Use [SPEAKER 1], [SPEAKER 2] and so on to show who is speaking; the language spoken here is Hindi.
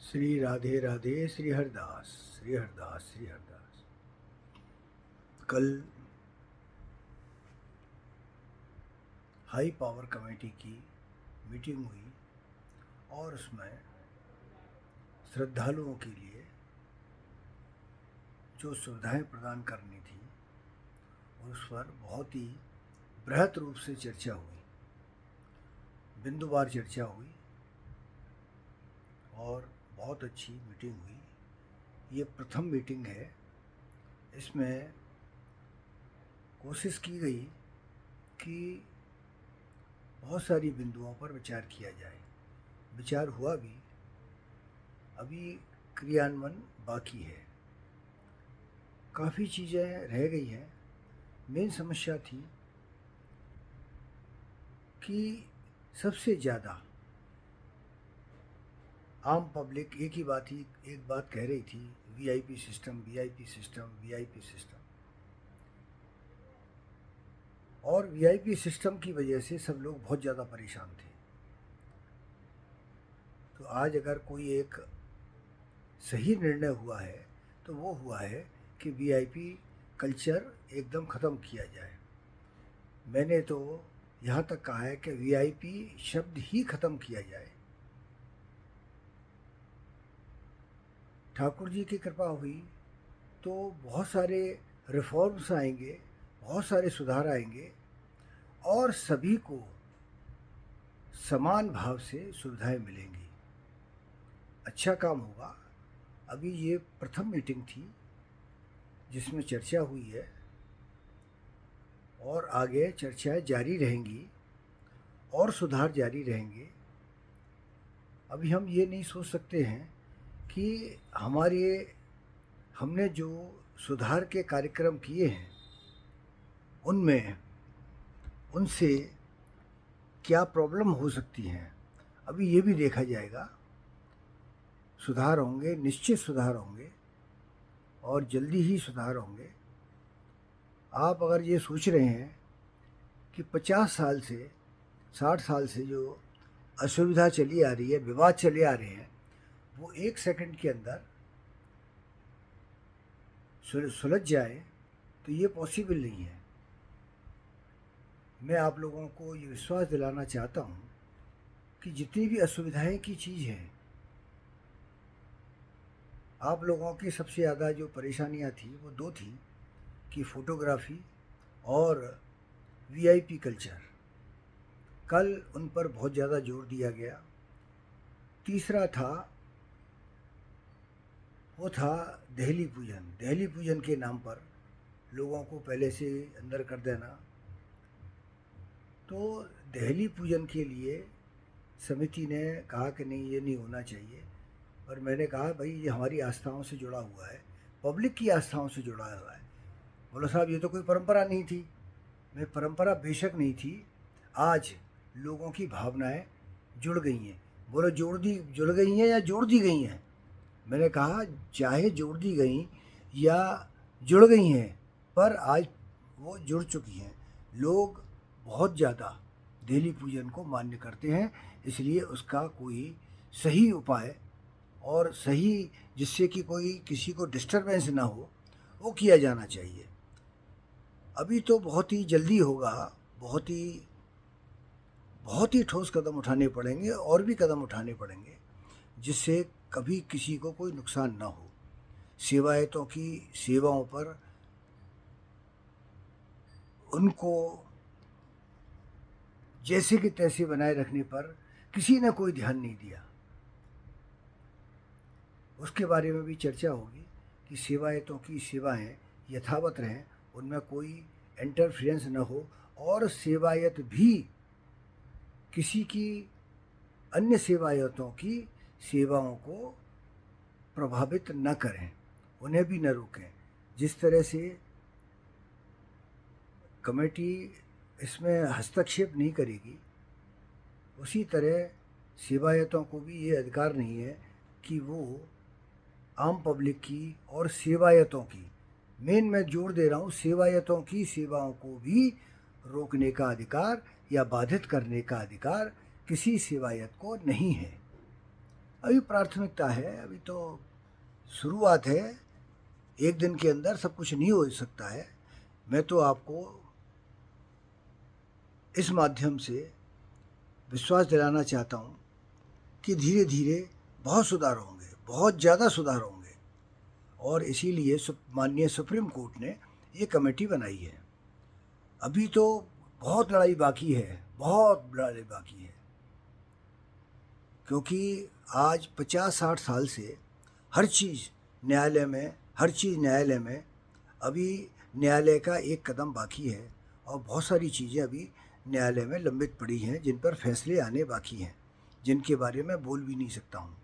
[SPEAKER 1] श्री राधे राधे श्री हरदास श्री हरदास श्री हरदास। कल हाई पावर कमेटी की मीटिंग हुई और उसमें श्रद्धालुओं के लिए जो सुविधाएं प्रदान करनी थी उस पर बहुत ही बृहत रूप से चर्चा हुई, बिंदुवार चर्चा हुई और बहुत अच्छी मीटिंग हुई। ये प्रथम मीटिंग है। इसमें कोशिश की गई कि बहुत सारी बिंदुओं पर विचार किया जाए। विचार हुआ भी, अभी क्रियान्वयन बाकी है। काफ़ी चीज़ें रह गई हैं। मेन समस्या थी कि सबसे ज़्यादा आम पब्लिक एक बात कह रही थी, VIP system, VIP system, VIP system. और वीआईपी सिस्टम की वजह से सब लोग बहुत ज़्यादा परेशान थे। तो आज अगर कोई एक सही निर्णय हुआ है तो वो हुआ है कि वीआईपी कल्चर एकदम ख़त्म किया जाए। मैंने तो यहाँ तक कहा है कि वीआईपी शब्द ही ख़त्म किया जाए। ठाकुर जी की कृपा हुई तो बहुत सारे रिफॉर्म्स आएंगे, बहुत सारे सुधार आएंगे और सभी को समान भाव से सुविधाएं मिलेंगी। अच्छा काम होगा। अभी ये प्रथम मीटिंग थी जिसमें चर्चा हुई है और आगे चर्चाएं जारी रहेंगी और सुधार जारी रहेंगे। अभी हम ये नहीं सोच सकते हैं कि हमने जो सुधार के कार्यक्रम किए हैं उनसे क्या प्रॉब्लम हो सकती हैं। अभी ये भी देखा जाएगा। सुधार होंगे, निश्चित सुधार होंगे और जल्दी ही सुधार होंगे। आप अगर ये सोच रहे हैं कि 50 साल से 60 साल से जो असुविधा चली आ रही है, विवाद चले आ रहे हैं, वो 1 सेकंड के अंदर सुलझ जाए, तो ये पॉसिबल नहीं है। मैं आप लोगों को ये विश्वास दिलाना चाहता हूँ कि जितनी भी असुविधाएं की चीज़ है, आप लोगों की सबसे ज़्यादा जो परेशानियाँ थी वो 2 थी कि फ़ोटोग्राफ़ी और वीआईपी कल्चर। कल उन पर बहुत ज़्यादा जोर दिया गया। तीसरा वो था दहली पूजन। दहली पूजन के नाम पर लोगों को पहले से अंदर कर देना। तो दहली पूजन के लिए समिति ने कहा कि नहीं, ये नहीं होना चाहिए। और मैंने कहा भाई ये हमारी आस्थाओं से जुड़ा हुआ है, पब्लिक की आस्थाओं से जुड़ा हुआ है। बोलो साहब ये तो कोई परंपरा नहीं थी। मैं परंपरा बेशक नहीं थी, आज लोगों की भावनाएं जुड़ गई हैं। बोलो जुड़ गई हैं या जोड़ दी गई हैं। मैंने कहा चाहे जोड़ दी गई या जुड़ गई हैं, पर आज वो जुड़ चुकी हैं। लोग बहुत ज़्यादा देली पूजन को मान्य करते हैं, इसलिए उसका कोई सही उपाय और सही जिससे कि कोई किसी को डिस्टरबेंस ना हो वो किया जाना चाहिए। अभी तो बहुत ही जल्दी होगा, बहुत ही ठोस कदम उठाने पड़ेंगे और भी कदम उठाने पड़ेंगे जिससे कभी किसी को कोई नुकसान ना हो। सेवायतों की सेवाओं पर उनको जैसे कि तैसे बनाए रखने पर किसी ने कोई ध्यान नहीं दिया। उसके बारे में भी चर्चा होगी कि सेवायतों की सेवाएं यथावत रहें, उनमें कोई इंटरफेरेंस न हो और सेवायत भी किसी की अन्य सेवायतों की सेवाओं को प्रभावित न करें, उन्हें भी न रोकें। जिस तरह से कमेटी इसमें हस्तक्षेप नहीं करेगी, उसी तरह सेवायतों को भी ये अधिकार नहीं है कि वो आम पब्लिक की और सेवायतों की, मेन मैं जोर दे रहा हूँ, सेवायतों की सेवाओं को भी रोकने का अधिकार या बाधित करने का अधिकार किसी सेवायत को नहीं है। अभी प्राथमिकता है, अभी तो शुरुआत है। एक दिन के अंदर सब कुछ नहीं हो सकता है। मैं तो आपको इस माध्यम से विश्वास दिलाना चाहता हूँ कि धीरे धीरे बहुत सुधार होंगे, बहुत ज़्यादा सुधार होंगे। और इसीलिए माननीय सुप्रीम कोर्ट ने ये कमेटी बनाई है। अभी तो बहुत लड़ाई बाकी है, बहुत लड़ाई बाकी है, क्योंकि आज 50-60 साल से हर चीज़ न्यायालय में, हर चीज़ न्यायालय में। अभी न्यायालय का एक कदम बाकी है और बहुत सारी चीज़ें अभी न्यायालय में लंबित पड़ी हैं, जिन पर फैसले आने बाकी हैं, जिनके बारे में बोल भी नहीं सकता हूँ।